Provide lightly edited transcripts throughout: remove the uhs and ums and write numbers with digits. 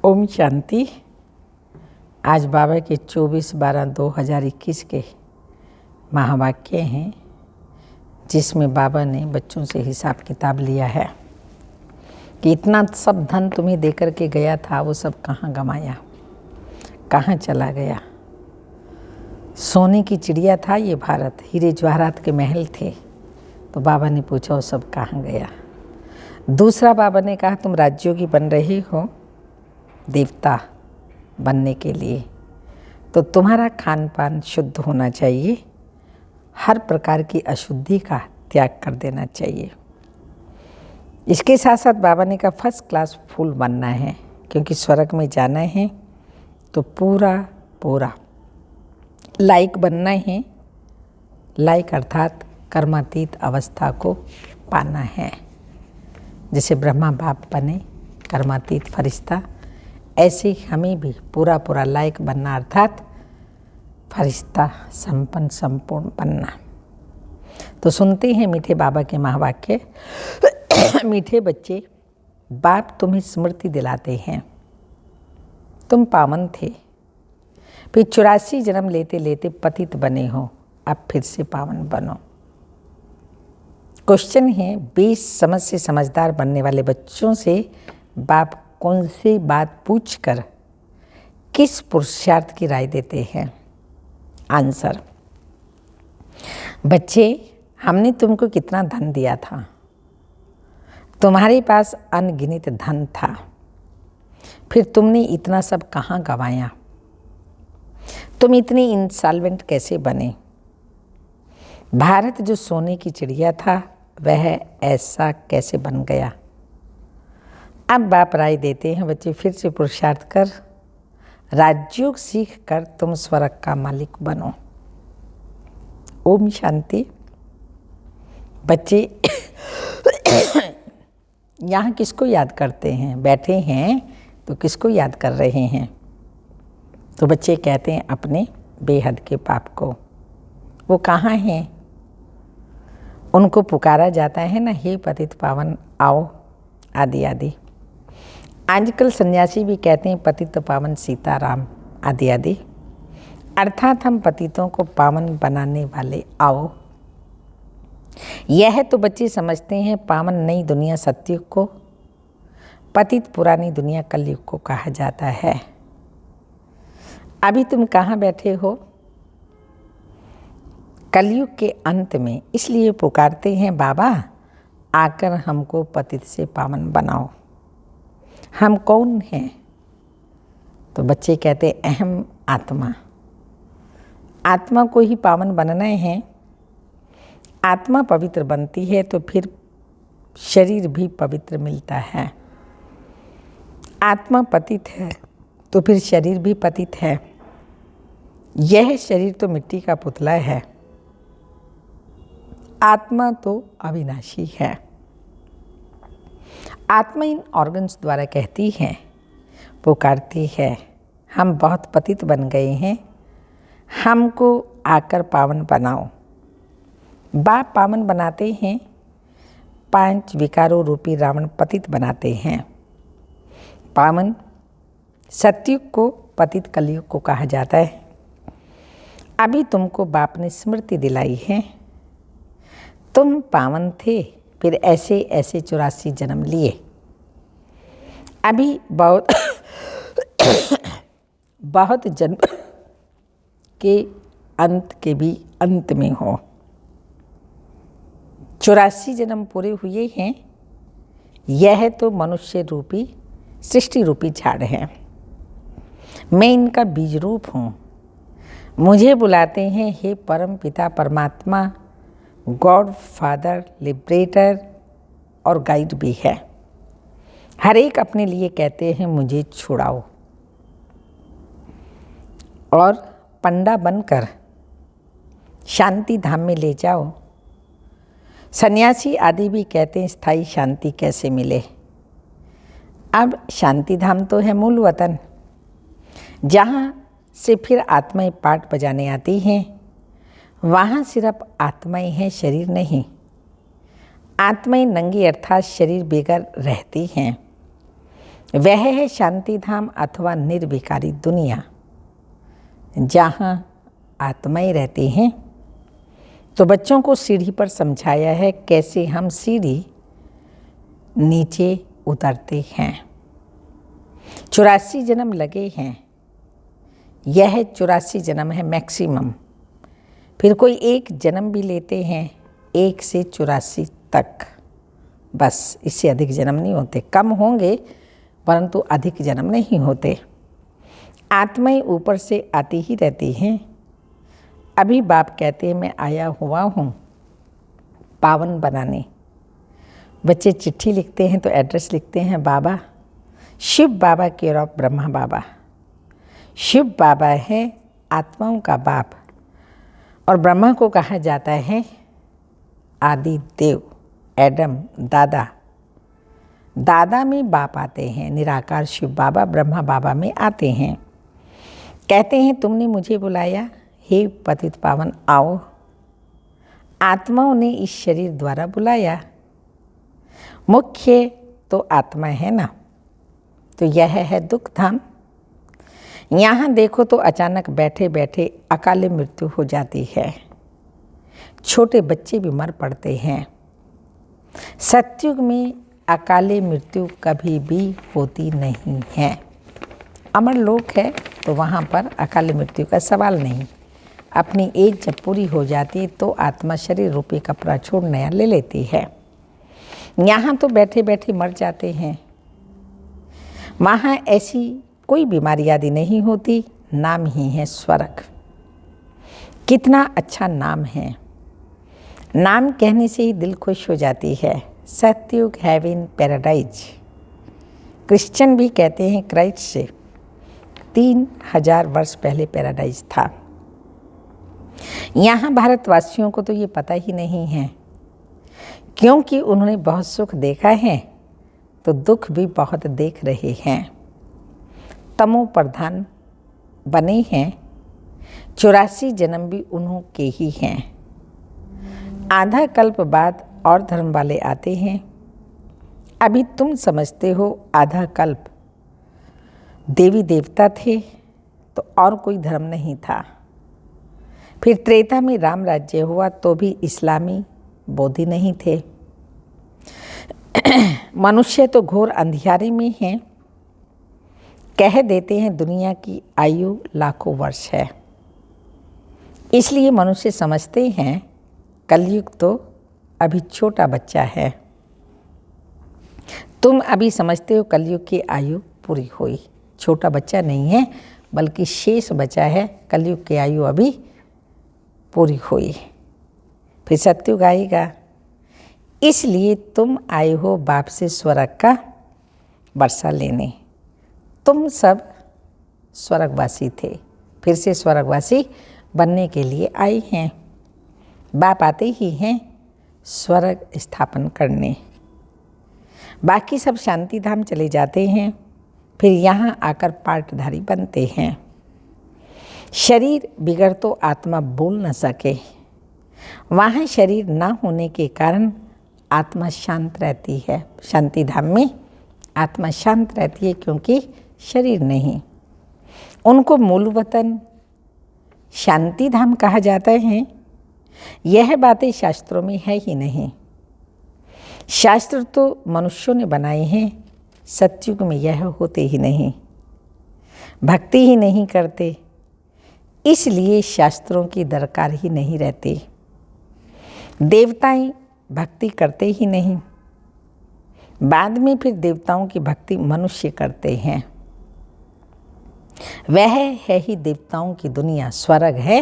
ओम शांति। आज बाबा के 24/12/2021 के महावाक्य हैं, जिसमें बाबा ने बच्चों से हिसाब किताब लिया है कि इतना सब धन तुम्हें देकर के गया था, वो सब कहाँ गंवाया, कहाँ चला गया। सोने की चिड़िया था ये भारत, हीरे जवाहरात के महल थे। तो बाबा ने पूछा वो सब कहाँ गया। दूसरा बाबा ने कहा तुम राज्योगी बन रही हो देवता बनने के लिए, तो तुम्हारा खान पान शुद्ध होना चाहिए, हर प्रकार की अशुद्धि का त्याग कर देना चाहिए। इसके साथ साथ बाबा ने कहा फर्स्ट क्लास फूल बनना है, क्योंकि स्वर्ग में जाना है तो पूरा लायक बनना है। लायक अर्थात कर्मातीत अवस्था को पाना है। जैसे ब्रह्मा बाप बने कर्मातीत फरिश्ता, ऐसे ही हमें भी पूरा लायक बनना अर्थात फरिश्ता संपूर्ण बनना। तो सुनते हैं मीठे बाबा के महावाक्य। मीठे बच्चे, बाप तुम्हें स्मृति दिलाते हैं तुम पावन थे, फिर 84 जन्म लेते लेते पतित बने हो, अब फिर से पावन बनो। क्वेश्चन है 20 समझ से समझदार बनने वाले बच्चों से बाप कौन सी बात पूछकर किस पुरुषार्थ की राय देते हैं। आंसर, बच्चे हमने तुमको कितना धन दिया था, तुम्हारे पास अनगिनत धन था, फिर तुमने इतना सब कहाँ गंवाया। तुम इतने इंसॉल्वेंट कैसे बने। भारत जो सोने की चिड़िया था वह ऐसा कैसे बन गया। अब बाप राय देते हैं बच्चे फिर से पुरुषार्थ कर राजयोग सीख कर तुम स्वर्ग का मालिक बनो। ओम शांति। बच्चे यहाँ किसको याद करते हैं, बैठे हैं तो किसको याद कर रहे हैं। तो बच्चे कहते हैं अपने बेहद के बाप को। वो कहाँ हैं, उनको पुकारा जाता है ना, हे पतित पावन आओ आदि आदि। आजकल सन्यासी भी कहते हैं पतित पावन सीताराम आदि आदि, अर्थात हम पतितों को पावन बनाने वाले आओ। यह तो बच्चे समझते हैं पावन नई दुनिया सतयुग को, पतित पुरानी दुनिया कलयुग को कहा जाता है। अभी तुम कहाँ बैठे हो, कलयुग के अंत में, इसलिए पुकारते हैं बाबा आकर हमको पतित से पावन बनाओ। हम कौन हैं। तो बच्चे कहते अहम आत्मा। आत्मा को ही पावन बनना है। आत्मा पवित्र बनती है तो फिर शरीर भी पवित्र मिलता है। आत्मा पतित है तो फिर शरीर भी पतित है। यह शरीर तो मिट्टी का पुतला है, आत्मा तो अविनाशी है। आत्मा इन ऑर्गन्स द्वारा कहती है, पुकारती है हम बहुत पतित बन गए हैं, हमको आकर पावन बनाओ। बाप पावन बनाते हैं, 5 विकारों रूपी रावण पतित बनाते हैं। पावन सतयुग को पतित कलयुग को कहा जाता है। अभी तुमको बाप ने स्मृति दिलाई है, तुम पावन थे, फिर ऐसे 84 जन्म लिए। अभी बहुत जन्म के अंत के भी अंत में हो। 84 जन्म पूरे हुए हैं। यह तो मनुष्य रूपी सृष्टि रूपी झाड़ है। मैं इनका बीज रूप हूँ। मुझे बुलाते हैं हे परम पिता परमात्मा, गॉड फादर, लिबरेटर और गाइड भी है। हर एक अपने लिए कहते हैं मुझे छुड़ाओ, और पंडा बनकर शांति धाम में ले जाओ। सन्यासी आदि भी कहते हैं स्थायी शांति कैसे मिले। अब शांति धाम तो है मूल वतन, जहाँ से फिर आत्माएं पाठ बजाने आती हैं। वहाँ सिर्फ आत्माएं हैं, शरीर नहीं। आत्माएं नंगी अर्थात शरीर बेगर रहती हैं। वह है शांति धाम अथवा निर्विकारी दुनिया, जहाँ आत्माएं रहती हैं। तो बच्चों को सीढ़ी पर समझाया है कैसे हम सीढ़ी नीचे उतरते हैं। 84 जन्म लगे हैं, यह 84 जन्म है मैक्सिमम। फिर कोई एक जन्म भी लेते हैं 1 से 84 तक, बस इससे अधिक जन्म नहीं होते। कम होंगे परंतु अधिक जन्म नहीं होते। आत्माएं ऊपर से आती ही रहती हैं। अभी बाप कहते हैं मैं आया हुआ हूँ पावन बनाने। बच्चे चिट्ठी लिखते हैं तो एड्रेस लिखते हैं बाबा, शिव बाबा केयर ऑफ ब्रह्मा बाबा। शिव बाबा है आत्माओं का बाप, और ब्रह्मा को कहा जाता है आदि देव, एडम, दादा। दादा में बाप आते हैं, निराकार शिव बाबा ब्रह्मा बाबा में आते हैं। कहते हैं तुमने मुझे बुलाया, हे पतित पावन आओ। आत्माओं ने इस शरीर द्वारा बुलाया। मुख्य तो आत्मा है ना, तो यह है दुख धाम। यहाँ देखो तो अचानक बैठे बैठे अकाले मृत्यु हो जाती है। छोटे बच्चे भी मर पड़ते हैं। सतयुग में अकाले मृत्यु कभी भी होती नहीं है। अमर लोक है तो वहाँ पर अकाले मृत्यु का सवाल नहीं। अपनी एज जब पूरी हो जाती है तो आत्मा शरीर रूपी कपड़ा छोड़ नया ले लेती है। यहाँ तो बैठे बैठे मर जाते हैं। वहाँ ऐसी कोई बीमारी आदि नहीं होती, नाम ही है स्वर्ग। कितना अच्छा नाम है, नाम कहने से ही दिल खुश हो जाती है। सतयुग हेवन पैराडाइज। क्रिश्चियन भी कहते हैं क्राइस्ट से 3000 वर्ष पहले पैराडाइज था। यहाँ भारतवासियों को तो ये पता ही नहीं है, क्योंकि उन्होंने बहुत सुख देखा है तो दुख भी बहुत देख रहे हैं। तमो प्रधान बने हैं, 84 जन्म भी उन्हों के ही हैं। आधा कल्प बाद और धर्म वाले आते हैं। अभी तुम समझते हो आधा कल्प देवी देवता थे तो और कोई धर्म नहीं था। फिर त्रेता में राम राज्य हुआ तो भी इस्लामी बौद्धि नहीं थे। मनुष्य तो घोर अंधियारे में हैं। कह देते हैं दुनिया की आयु लाखों वर्ष है, इसलिए मनुष्य समझते हैं कलयुग तो अभी छोटा बच्चा है। तुम अभी समझते हो कलयुग की आयु पूरी हुई। छोटा बच्चा नहीं है बल्कि शेष बचा है, कलयुग की आयु अभी पूरी हुई। फिर सतयुग आएगा। इसलिए तुम आए हो बाप से स्वर्ग का वर्षा लेने। तुम सब स्वर्गवासी थे, फिर से स्वर्गवासी बनने के लिए आए हैं। बाप आते ही हैं स्वर्ग स्थापन करने। बाकी सब शांति धाम चले जाते हैं, फिर यहाँ आकर पाटधारी बनते हैं। शरीर बिगड़ तो आत्मा बोल न सके। वहाँ शरीर ना होने के कारण आत्मा शांत रहती है। शांति धाम में आत्मा शांत रहती है क्योंकि शरीर नहीं। उनको मूल वतन शांति धाम कहा जाता है। यह बातें शास्त्रों में है ही नहीं। शास्त्र तो मनुष्यों ने बनाए हैं, सतयुग में यह होते ही नहीं। भक्ति ही नहीं करते, इसलिए शास्त्रों की दरकार ही नहीं रहती। देवताएं भक्ति करते ही नहीं, बाद में फिर देवताओं की भक्ति मनुष्य करते हैं। वह है ही देवताओं की दुनिया। स्वर्ग है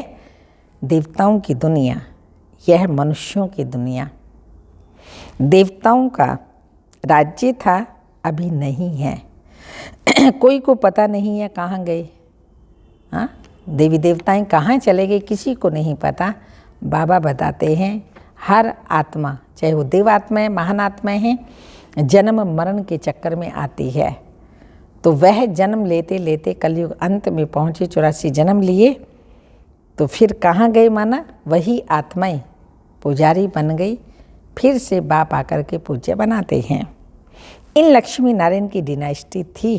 देवताओं की दुनिया, यह मनुष्यों की दुनिया। देवताओं का राज्य था, अभी नहीं है। कोई को पता नहीं है कहाँ गए। हाँ, देवी देवताएं कहाँ चले गए किसी को नहीं पता। बाबा बताते हैं हर आत्मा, चाहे वो देवात्मा है, महान आत्मा है, जन्म मरण के चक्कर में आती है। तो वह जन्म लेते लेते कलयुग अंत में पहुँचे, 84 जन्म लिए, तो फिर कहाँ गए माना वही आत्माएं पुजारी बन गई। फिर से बाप आकर के पूज्य बनाते हैं। इन लक्ष्मी नारायण की डिनाइस्टी थी।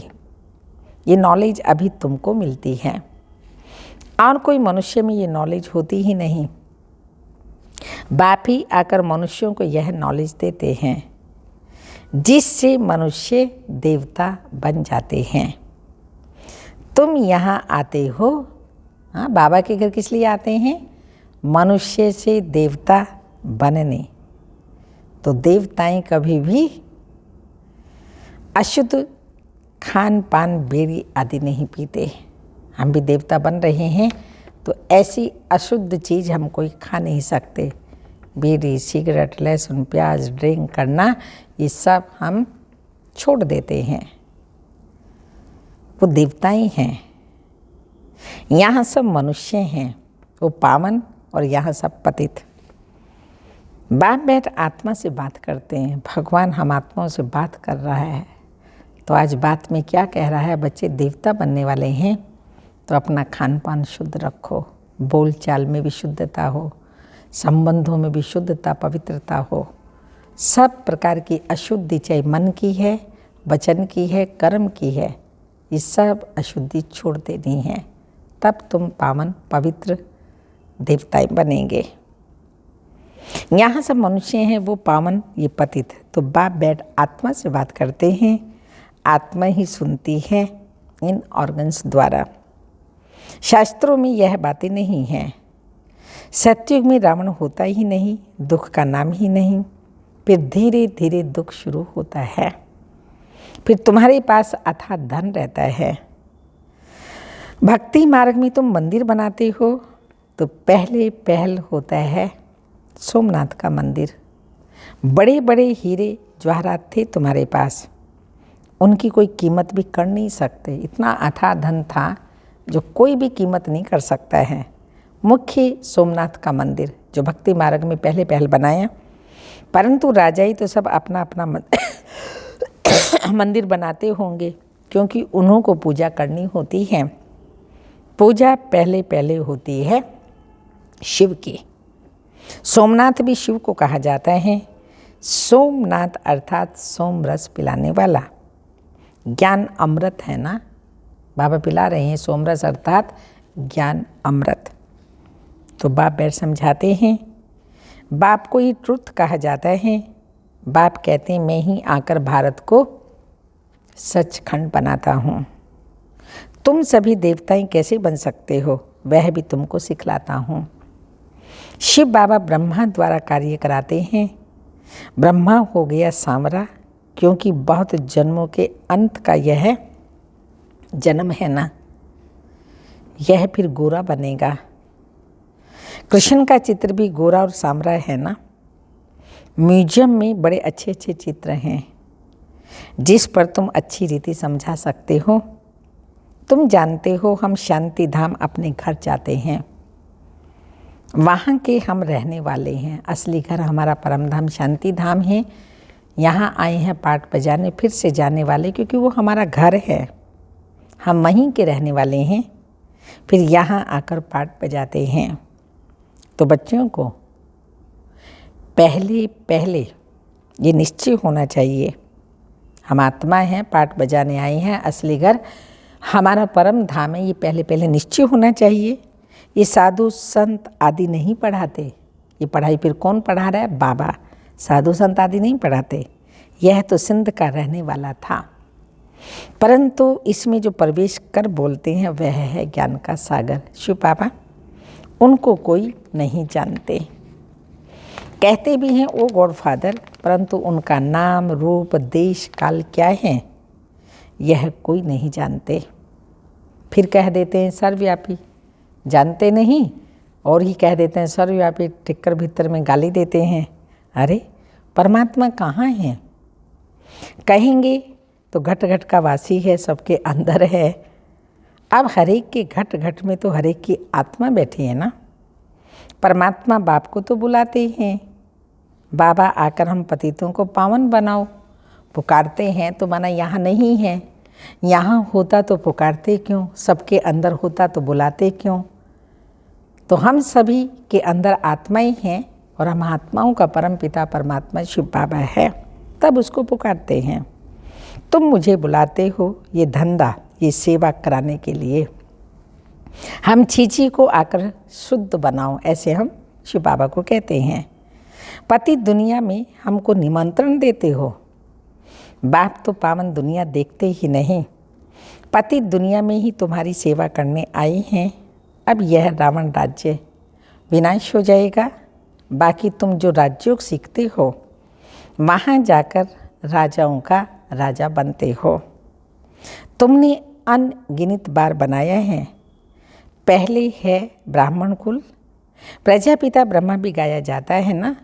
ये नॉलेज अभी तुमको मिलती है और कोई मनुष्य में ये नॉलेज होती ही नहीं। बाप ही आकर मनुष्यों को यह नॉलेज देते हैं जिससे मनुष्य देवता बन जाते हैं। तुम यहाँ आते हो, हाँ, बाबा के घर किस लिए आते हैं? मनुष्य से देवता बनने। तो देवताएं कभी भी अशुद्ध खान पान बीड़ी आदि नहीं पीते। हम भी देवता बन रहे हैं तो ऐसी अशुद्ध चीज़ हम कोई खा नहीं सकते। बीड़ी, सिगरेट, लहसुन, प्याज, ड्रिंक करना, ये सब हम छोड़ देते हैं। वो देवताएं हैं, यहाँ सब मनुष्य हैं, वो पावन और यहाँ सब पतित। बाप बैठ आत्मा से बात करते हैं। भगवान हम आत्माओं से बात कर रहा है। तो आज बात में क्या कह रहा है? बच्चे देवता बनने वाले हैं तो अपना खान पान शुद्ध रखो, बोल चाल में भी शुद्धता हो, संबंधों में भी शुद्धता, पवित्रता हो। सब प्रकार की अशुद्धि, चाहे मन की है, वचन की है, कर्म की है, ये सब अशुद्धि छोड़ देनी है। तब तुम पावन पवित्र देवताएं बनेंगे। यहाँ सब मनुष्य हैं, वो पावन, ये पतित। तो बाप बैठ आत्मा से बात करते हैं, आत्मा ही सुनती है इन ऑर्गन्स द्वारा। शास्त्रों में यह बातें नहीं हैं। सतयुग में रावण होता ही नहीं, दुख का नाम ही नहीं। फिर धीरे धीरे दुख शुरू होता है। फिर तुम्हारे पास अथाह धन रहता है। भक्ति मार्ग में तुम मंदिर बनाते हो तो पहल होता है सोमनाथ का मंदिर। बड़े बड़े हीरे जवाहरात थे तुम्हारे पास, उनकी कोई कीमत भी कर नहीं सकते। इतना अथाह धन था जो कोई भी कीमत नहीं कर सकता है। मुख्य सोमनाथ का मंदिर जो भक्ति मार्ग में पहल बनाया। परंतु राजाई तो सब अपना अपना मंदिर बनाते होंगे, क्योंकि उन्हों को पूजा करनी होती है। पूजा पहले होती है शिव की। सोमनाथ भी शिव को कहा जाता है। सोमनाथ अर्थात सोम रस पिलाने वाला। ज्ञान अमृत है ना, बाबा पिला रहे हैं सोम रस अर्थात ज्ञान अमृत। तो बाप बैठ समझाते हैं। बाप को ही ट्रुथ कहा जाता है। बाप कहते हैं मैं ही आकर भारत को सचखंड बनाता हूँ। तुम सभी देवताएं कैसे बन सकते हो, वह भी तुमको सिखलाता हूँ। शिव बाबा ब्रह्मा द्वारा कार्य कराते हैं। ब्रह्मा हो गया सांवरा, क्योंकि बहुत जन्मों के अंत का यह जन्म है ना। यह फिर गोरा बनेगा। कृष्ण का चित्र भी गोरा और सांवरा है ना। म्यूजियम में बड़े अच्छे अच्छे चित्र हैं जिस पर तुम अच्छी रीति समझा सकते हो। तुम जानते हो हम शांति धाम अपने घर जाते हैं, वहाँ के हम रहने वाले हैं। असली घर हमारा परम धाम शांति धाम है। यहाँ आए हैं पाठ बजाने, फिर से जाने वाले, क्योंकि वो हमारा घर है। हम वहीं के रहने वाले हैं, फिर यहाँ आकर पाठ बजाते हैं। तो बच्चों को पहले ये निश्चय होना चाहिए, हम आत्मा हैं, पाठ बजाने आए हैं, असली घर हमारा परम धाम है। ये पहले निश्चय होना चाहिए। ये साधु संत आदि नहीं पढ़ाते। ये पढ़ाई फिर कौन पढ़ा रहा है? बाबा। साधु संत आदि नहीं पढ़ाते। यह तो सिंध का रहने वाला था, परंतु इसमें जो प्रवेश कर बोलते हैं वह है ज्ञान का सागर शिव बाबा। उनको कोई नहीं जानते। कहते भी हैं वो गॉडफादर, परंतु उनका नाम, रूप, देश, काल क्या है यह कोई नहीं जानते। फिर कह देते हैं सर्वव्यापी, जानते नहीं, और ही कह देते हैं सर्वव्यापी, टिक्कर भीतर में गाली देते हैं। अरे परमात्मा कहाँ है? कहेंगे तो घट घट का वासी है, सबके अंदर है। अब हरेक के घट घट में तो हरेक की आत्मा बैठी है ना। परमात्मा बाप को तो बुलाते हैं, बाबा आकर हम पतितों को पावन बनाओ, पुकारते हैं तो माना यहाँ नहीं है। यहाँ होता तो पुकारते क्यों? सबके अंदर होता तो बुलाते क्यों? तो हम सभी के अंदर आत्माएं हैं और हम आत्माओं का परम पिता परमात्मा शिव बाबा है, तब उसको पुकारते हैं। तुम मुझे बुलाते हो ये धंधा, ये सेवा कराने के लिए। हम छीछी को आकर शुद्ध बनाओ, ऐसे हम शिव बाबा को कहते हैं। पति दुनिया में हमको निमंत्रण देते हो। बाप तो पावन दुनिया देखते ही नहीं, पति दुनिया में ही तुम्हारी सेवा करने आए हैं। अब यह रावण राज्य विनाश हो जाएगा। बाकी तुम जो राजयोग सीखते हो, वहाँ जाकर राजाओं का राजा बनते हो। तुमने अनगिनत बार बनाया है। पहले है ब्राह्मण कुल, प्रजापिता ब्रह्मा भी गाया जाता है ना,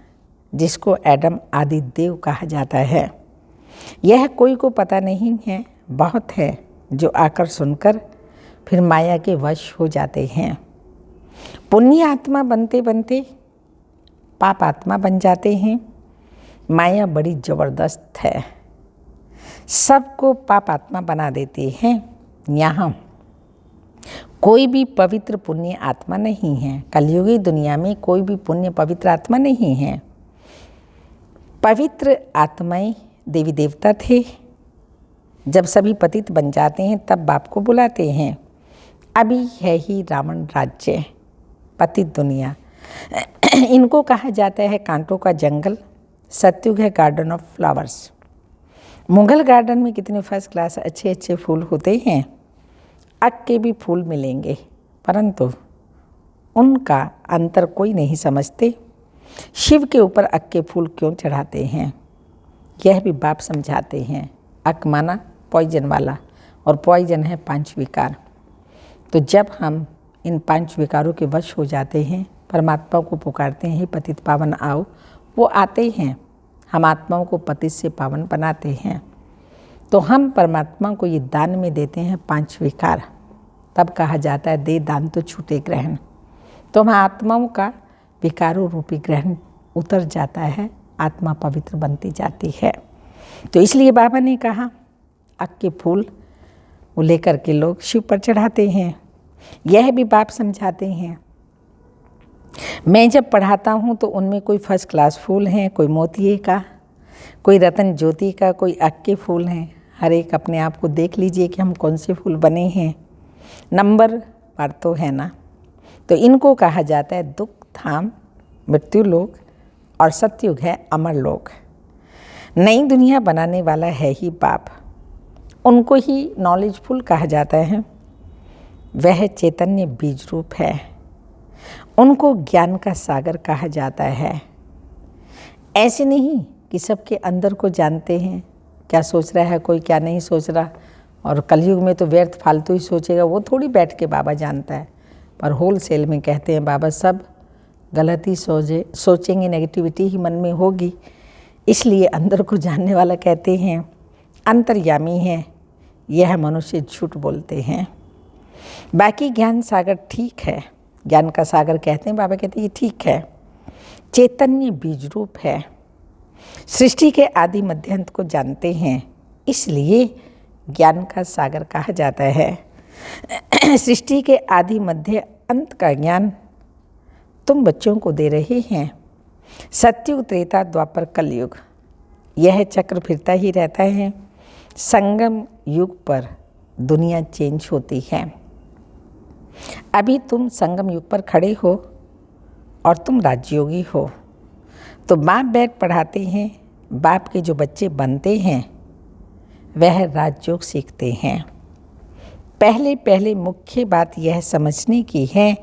जिसको एडम आदि देव कहा जाता है। यह कोई को पता नहीं है, बहुत है जो आकर सुनकर फिर माया के वश हो जाते हैं। पुण्य आत्मा बनते बनते पाप आत्मा बन जाते हैं। माया बड़ी ज़बरदस्त है, सबको पाप आत्मा बना देती है। यहाँ कोई भी पवित्र पुण्य आत्मा नहीं है। कलयुगी दुनिया में कोई भी पुण्य पवित्र आत्मा नहीं है। पवित्र आत्माएं देवी देवता थे। जब सभी पतित बन जाते हैं तब बाप को बुलाते हैं। अभी है ही रावण राज्य, पतित दुनिया। इनको कहा जाता है कांटों का जंगल। सतयुग है garden of flowers. Mughal garden में कितने फर्स्ट क्लास अच्छे अच्छे फूल होते हैं। अक के भी फूल मिलेंगे, परंतु उनका अंतर कोई नहीं समझते। शिव के ऊपर अक के फूल क्यों चढ़ाते हैं, यह भी बाप समझाते हैं। अक माना पॉइजन वाला, और पॉइजन है 5 विकार। तो जब हम इन 5 विकारों के वश हो जाते हैं, परमात्मा को पुकारते हैं, पतित पावन आओ, वो आते हैं। हम आत्माओं को पतित से पावन बनाते हैं। तो हम परमात्मा को ये दान में देते हैं 5 विकार। तब कहा जाता है दे दान तो छूटे ग्रहण। तो हम आत्माओं का विकारों रूपी ग्रहण उतर जाता है, आत्मा पवित्र बनती जाती है। तो इसलिए बाबा ने कहा अक के फूल वो लेकर के लोग शिव पर चढ़ाते हैं। यह भी बाप समझाते हैं। मैं जब पढ़ाता हूँ तो उनमें कोई फर्स्ट क्लास फूल हैं, कोई मोतिये का, कोई रतन ज्योति का, कोई अक के फूल हैं। हर एक अपने आप को देख लीजिए कि हम कौन से फूल बने हैं। नंबर पर तो है ना। तो इनको कहा जाता है दुख धाम मृत्यु लोक, और सतयुग है अमर लोक। नई दुनिया बनाने वाला है ही बाप। उनको ही नॉलेजफुल कहा जाता है। वह चैतन्य बीज रूप है। उनको ज्ञान का सागर कहा जाता है। ऐसे नहीं कि सबके अंदर को जानते हैं, क्या सोच रहा है कोई, क्या नहीं सोच रहा। और कलयुग में तो व्यर्थ फालतू ही सोचेगा, वो थोड़ी बैठ के बाबा जानता है। पर होल सेल में कहते हैं बाबा सब गलत ही सोचेंगे, नेगेटिविटी ही मन में होगी। इसलिए अंदर को जानने वाला कहते हैं अंतर्यामी है। यह मनुष्य झूठ बोलते हैं। बाकी ज्ञान सागर ठीक है, ज्ञान का सागर कहते हैं, बाबा कहते हैं ये ठीक है। चैतन्य बीज रूप है। सृष्टि के आदि मध्य अंत को जानते हैं, इसलिए ज्ञान का सागर कहा जाता है। सृष्टि के आदि मध्य अंत का ज्ञान तुम बच्चों को दे रहे हैं। सतयुग त्रेता द्वापर कलयुग, यह चक्र फिरता ही रहता है। संगम युग पर दुनिया चेंज होती है। अभी तुम संगम युग पर खड़े हो और तुम राजयोगी हो। तो बाप बैठ पढ़ाते हैं। बाप के जो बच्चे बनते हैं वह राजयोग सीखते हैं। पहले पहले मुख्य बात यह समझने की है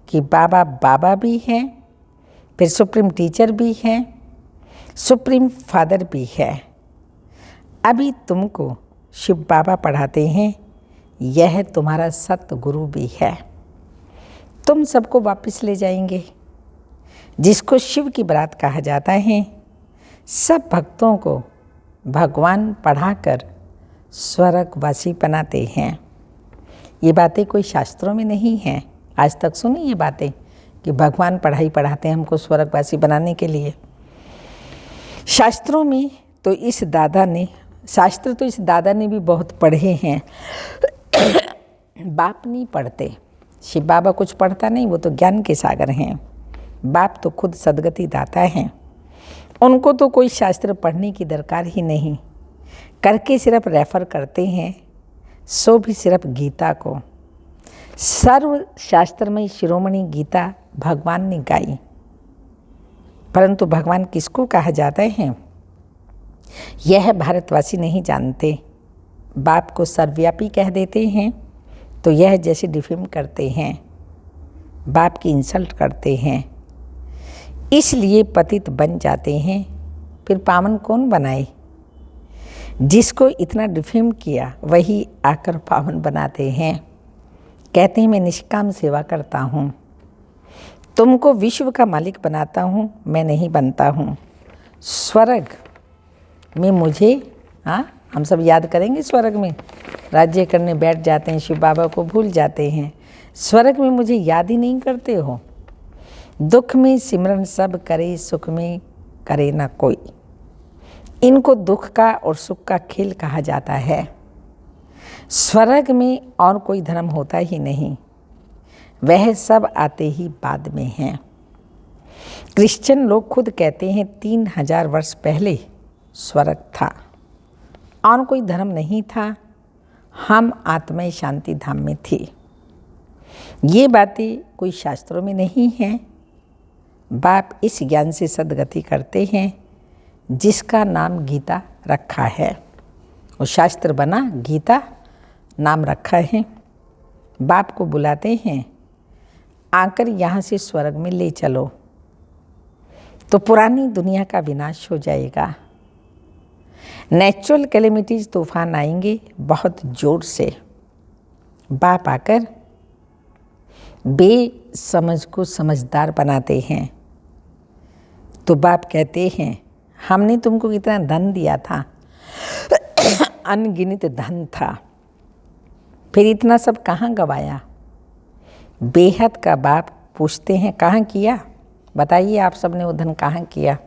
कि बाबा बाबा भी हैं, फिर सुप्रीम टीचर भी हैं, सुप्रीम फादर भी है। अभी तुमको शिव बाबा पढ़ाते हैं, यह तुम्हारा सत्य गुरु भी है। तुम सबको वापस ले जाएंगे, जिसको शिव की बारात कहा जाता है। सब भक्तों को भगवान पढ़ाकर स्वर्गवासी बनाते हैं। ये बातें कोई शास्त्रों में नहीं हैं। आज तक सुनी ये बातें कि भगवान पढ़ाई पढ़ाते हैं हमको स्वर्गवासी बनाने के लिए। शास्त्रों में तो इस दादा ने भी बहुत पढ़े हैं। बाप नहीं पढ़ते, शिव बाबा कुछ पढ़ता नहीं, वो तो ज्ञान के सागर हैं। बाप तो खुद सदगति दाता हैं। उनको तो कोई शास्त्र पढ़ने की दरकार ही नहीं। करके सिर्फ रेफर करते हैं, सो भी सिर्फ गीता को। सर्व शास्त्रमयी शिरोमणि गीता भगवान ने गाई, परंतु भगवान किसको कहा जाता है यह भारतवासी नहीं जानते। बाप को सर्वव्यापी कह देते हैं तो यह जैसे डिफेम करते हैं, बाप की इंसल्ट करते हैं, इसलिए पतित बन जाते हैं। फिर पावन कौन बनाए? जिसको इतना डिफेम किया वही आकर पावन बनाते हैं। कहते हैं मैं निष्काम सेवा करता हूँ, तुमको विश्व का मालिक बनाता हूँ, मैं नहीं बनता हूँ। स्वर्ग में मुझे, हम सब याद करेंगे स्वर्ग में राज्य करने बैठ जाते हैं, शिव बाबा को भूल जाते हैं। स्वर्ग में मुझे याद ही नहीं करते हो। दुख में सिमरन सब करे, सुख में करे ना कोई। इनको दुख का और सुख का खेल कहा जाता है। स्वर्ग में और कोई धर्म होता ही नहीं, वह सब आते ही बाद में हैं। क्रिश्चियन लोग खुद कहते हैं 3000 वर्ष पहले स्वर्ग था और कोई धर्म नहीं था, हम आत्मा शांति धाम में थे। ये बातें कोई शास्त्रों में नहीं हैं। बाप इस ज्ञान से सद्गति करते हैं जिसका नाम गीता रखा है। वो शास्त्र बना, गीता नाम रखा है। बाप को बुलाते हैं, आकर यहाँ से स्वर्ग में ले चलो, तो पुरानी दुनिया का विनाश हो जाएगा। नेचुरल कैलेमिटीज तूफान आएंगे बहुत जोर से। बाप आकर बेसमझ को समझदार बनाते हैं। तो बाप कहते हैं हमने तुमको कितना धन दिया था, अनगिनत धन था, फिर इतना सब कहाँ गवाया? बेहद का बाप पूछते हैं कहाँ किया? बताइए आप सबने वो धन कहाँ किया?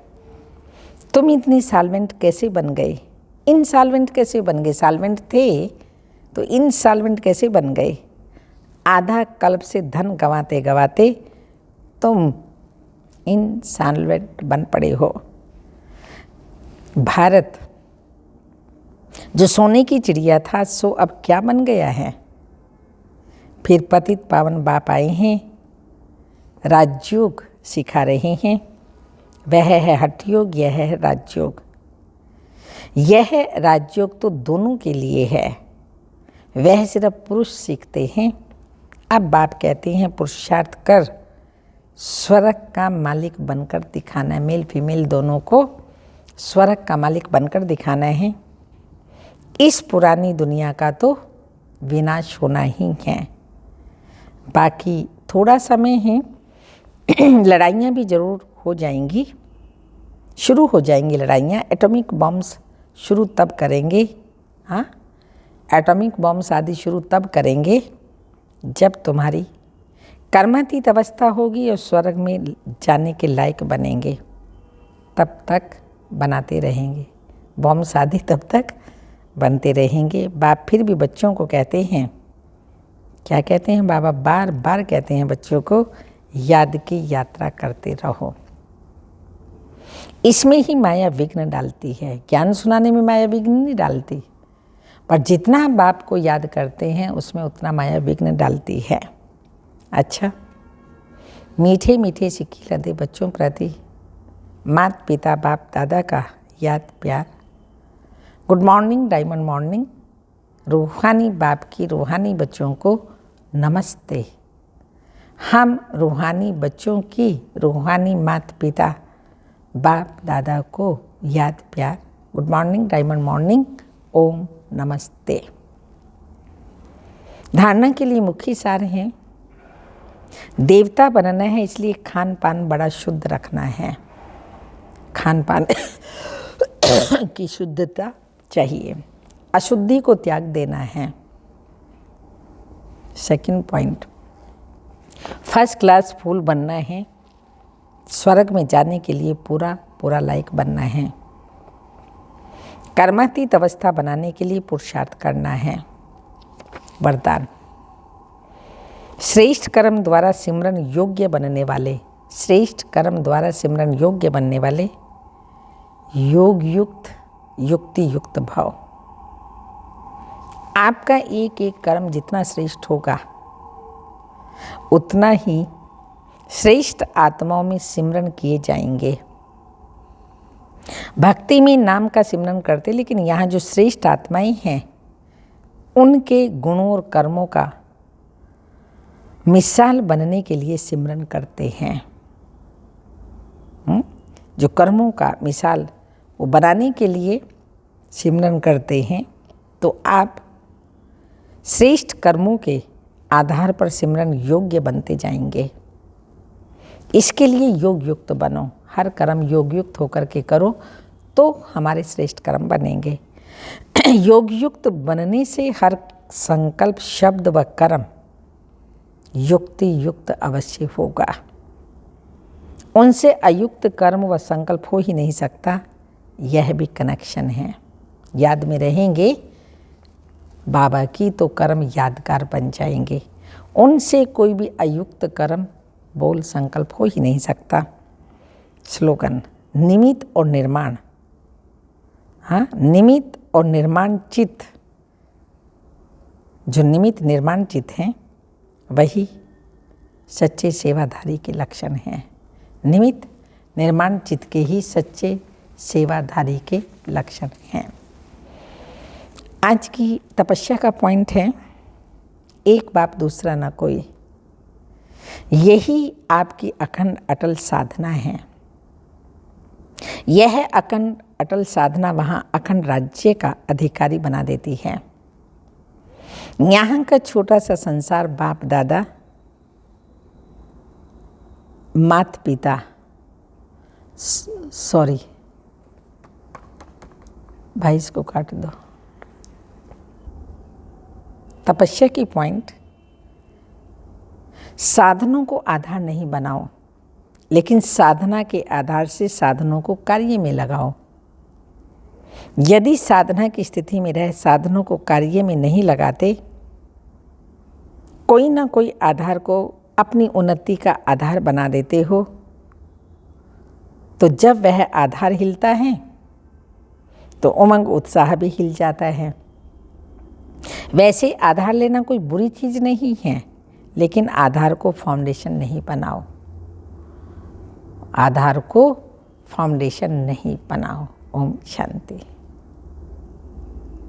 तुम इतनी सॉल्वेंट कैसे बन गए? इनसॉल्वेंट कैसे बन गए? सॉल्वेंट थे तो इनसॉल्वेंट कैसे बन गए? आधा कल्प से धन गंवाते गंवाते तुम इनसॉल्वेंट बन पड़े हो। भारत जो सोने की चिड़िया था सो अब क्या बन गया है? फिर पतित पावन बाप आए हैं, राजयोग सिखा रहे हैं। वह है हठयोग, यह है राजयोग। यह राजयोग तो दोनों के लिए है, वह सिर्फ पुरुष सीखते हैं। अब बाप कहते हैं पुरुषार्थ कर स्वर्ग का मालिक बनकर दिखाना है। मेल फीमेल दोनों को स्वर्ग का मालिक बनकर दिखाना है। इस पुरानी दुनिया का तो विनाश होना ही है, बाकी थोड़ा समय है। लड़ाइयाँ भी ज़रूर हो जाएंगी, शुरू हो जाएंगी लड़ाइयाँ। एटॉमिक बॉम्ब्स शुरू तब करेंगे, एटॉमिक बॉम्ब्स आदि शुरू तब करेंगे जब तुम्हारी कर्मातीत अवस्था होगी और स्वर्ग में जाने के लायक बनेंगे। तब तक बनाते रहेंगे बॉम्ब्स आदि, तब तक बनते रहेंगे। बाप फिर भी बच्चों को कहते हैं, क्या कहते हैं बाबा? बार बार कहते हैं बच्चों को याद की यात्रा करते रहो। इसमें ही माया विघ्न डालती है, ज्ञान सुनाने में माया विघ्न नहीं डालती, पर जितना बाप को याद करते हैं उसमें उतना माया विघ्न डालती है। अच्छा, मीठे मीठे सिक्की लदे बच्चों प्रति माता पिता बाप दादा का याद प्यार। Good morning, diamond morning. रूहानी बाप की रूहानी बच्चों को नमस्ते। हम रूहानी बच्चों की रूहानी माता पिता बाप दादा को याद प्यार। गुड मॉर्निंग, डायमंड मॉर्निंग, ओम नमस्ते। धारणा के लिए मुख्य सार हैं, देवता बनना है इसलिए खान पान बड़ा शुद्ध रखना है। खान पान की शुद्धता चाहिए, अशुद्धि को त्याग देना है। सेकंड पॉइंट, फर्स्ट क्लास फूल बनना है। स्वर्ग में जाने के लिए पूरा पूरा लायक बनना है। कर्मातीत अवस्था बनाने के लिए पुरुषार्थ करना है। वरदान, श्रेष्ठ कर्म द्वारा सिमरन योग्य बनने वाले, श्रेष्ठ कर्म द्वारा सिमरन योग्य बनने वाले योग युक्त युक्ति युक्त भाव। आपका एक एक कर्म जितना श्रेष्ठ होगा उतना ही श्रेष्ठ आत्माओं में सिमरन किए जाएंगे। भक्ति में नाम का सिमरन करते, लेकिन यहाँ जो श्रेष्ठ आत्माएं हैं उनके गुणों और कर्मों का मिसाल बनने के लिए सिमरन करते हैं। जो कर्मों का मिसाल वो बनाने के लिए सिमरन करते हैं, तो आप श्रेष्ठ कर्मों के आधार पर सिमरन योग्य बनते जाएंगे। इसके लिए योग युक्त बनो, हर कर्म योग युक्त होकर के करो तो हमारे श्रेष्ठ कर्म बनेंगे। योग युक्त बनने से हर संकल्प, शब्द व कर्म युक्ति युक्त अवश्य होगा। उनसे अयुक्त कर्म व संकल्प हो ही नहीं सकता। यह भी कनेक्शन है। याद में रहेंगे बाबा की तो कर्म यादगार बन जाएंगे। उनसे कोई भी अयुक्त कर्म, बोल, संकल्प हो ही नहीं सकता। स्लोगन, निमित्त और निर्माण। हाँ, निमित्त और निर्माण चित्त, जो निमित्त निर्माण चित्त हैं वही सच्चे सेवाधारी के लक्षण हैं। निमित्त निर्माण चित्त के ही सच्चे सेवाधारी के लक्षण हैं। आज की तपस्या का पॉइंट है, एक बाप दूसरा ना कोई। यही आपकी अखंड अटल साधना है। यह अखंड अटल साधना वहाँ अखंड राज्य का अधिकारी बना देती है। यहाँ का छोटा सा संसार, बाप दादा, माता पिता, सॉरी भाई इसको काट दो। तपस्या की पॉइंट, साधनों को आधार नहीं बनाओ, लेकिन साधना के आधार से साधनों को कार्य में लगाओ। यदि साधना की स्थिति में रह साधनों को कार्य में नहीं लगाते, कोई ना कोई आधार को अपनी उन्नति का आधार बना देते हो, तो जब वह आधार हिलता है तो उमंग उत्साह भी हिल जाता है। वैसे आधार लेना कोई बुरी चीज़ नहीं है, लेकिन आधार को फाउंडेशन नहीं बनाओ। आधार को फाउंडेशन नहीं बनाओ। ओम शांति।